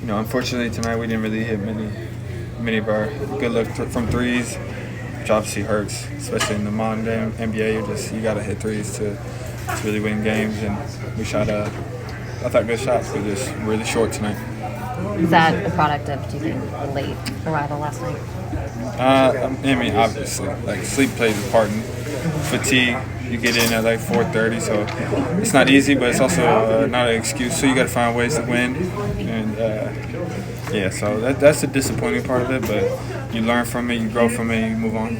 unfortunately tonight we didn't really hit many of our good looks from threes, which obviously hurts, especially in the modern day NBA. You got to hit threes to really win games, and we shot I thought good shots, but just really short tonight. Is that a product of, do you think, late arrival last night? Obviously, like sleep plays a part in fatigue. You get in at like 4:30, so it's not easy, but it's also not an excuse. So you got to find ways to win, and so that's the disappointing part of it. But you learn from it, you grow from it, you move on.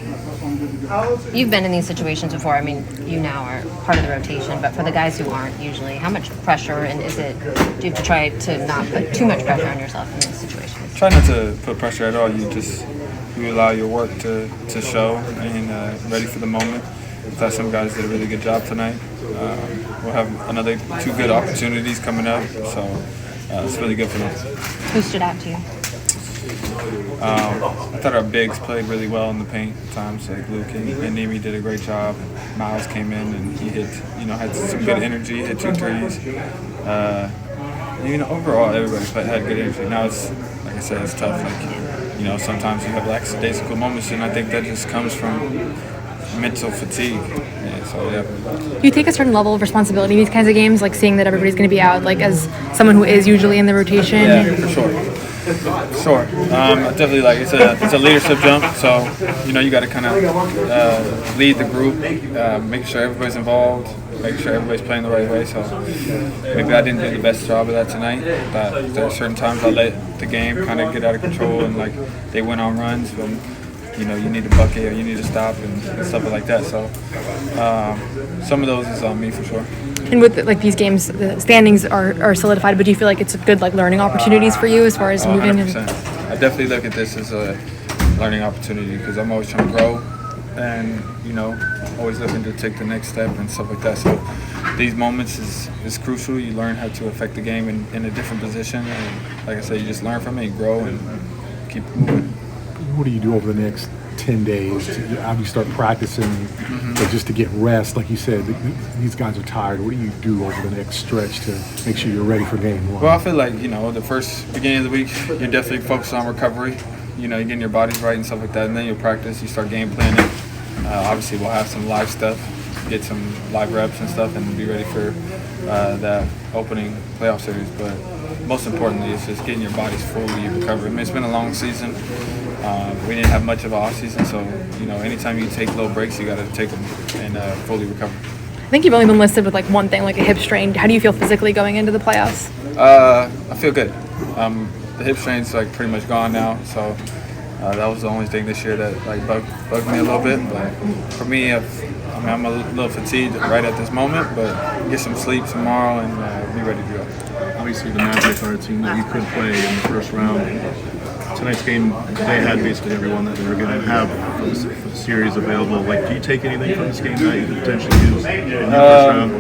You've been in these situations before. I mean, you now are part of the rotation, but for the guys who aren't usually, how much pressure do you have to try to not put too much pressure on yourself in these situations? Try not to put pressure at all. You allow your work to show and ready for the moment. I thought some guys did a really good job tonight. We'll have another 2 good opportunities coming up, so it's really good for them. Who stood out to you? I thought our bigs played really well in the paint at times. Like Luke and Nemi did a great job. Miles came in and he hit, had some good energy, hit 2 threes. Overall everybody had good energy. Now it's, like I said, it's tough. Like, sometimes you have lackadaisical moments, and I think that just comes from mental fatigue. Do you take a certain level of responsibility in these kinds of games, like seeing that everybody's going to be out, like as someone who is usually in the rotation? Yeah, for sure. Definitely, like it's a leadership jump. So you got to kind of lead the group, make sure everybody's involved, make sure everybody's playing the right way. So maybe I didn't do the best job of that tonight. But there are certain times I let the game kind of get out of control, and like they went on runs when you need a bucket or you need to stop and stuff like that. So some of those is on me for sure. And with these games, the standings are solidified, but do you feel like it's a good learning opportunities for you as far as moving? 100%. I definitely look at this as a learning opportunity because I'm always trying to grow and always looking to take the next step and stuff like that. So these moments is crucial. You learn how to affect the game in a different position, and like I said, you just learn from it, you grow, and keep moving. What do you do over the next 10 days? How do you start practicing, but just to get rest? Like you said, these guys are tired. What do you do over the next stretch to make sure you're ready for game 1? Well, I feel like, the first beginning of the week, you're definitely focused on recovery. You're getting your bodies right and stuff like that, and then you'll practice. You start game planning. Obviously, we'll have some live stuff, get some live reps and stuff, and be ready for that opening playoff series. But most importantly, it's just getting your bodies fully recovered. I mean, it's been a long season. We didn't have much of an off season, so anytime you take little breaks, you got to take them and fully recover. I think you've only been listed with one thing, like a hip strain. How do you feel physically going into the playoffs? I feel good. The hip strain's pretty much gone now, so that was the only thing this year that bugged me a little bit. But for me, I'm a little fatigued right at this moment, but get some sleep tomorrow and be ready to go. Obviously, the Magic are a team that you could play in the first round. Tonight's game, they had basically everyone that they were going to have for the series available. Do you take anything from this game that you could potentially use in the first round?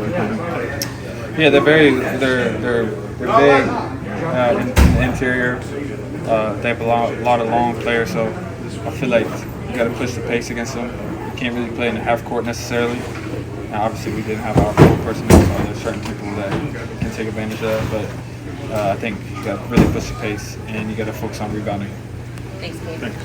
Yeah, they're big in the interior. They have a lot of long players, so I feel like you got to push the pace against them. You can't really play in the half court necessarily. Now, obviously, we didn't have our full personnel, so there's certain people that can take advantage of that, but I think you got to really push the pace and you got to focus on rebounding. Thanks, Gabe. Thanks.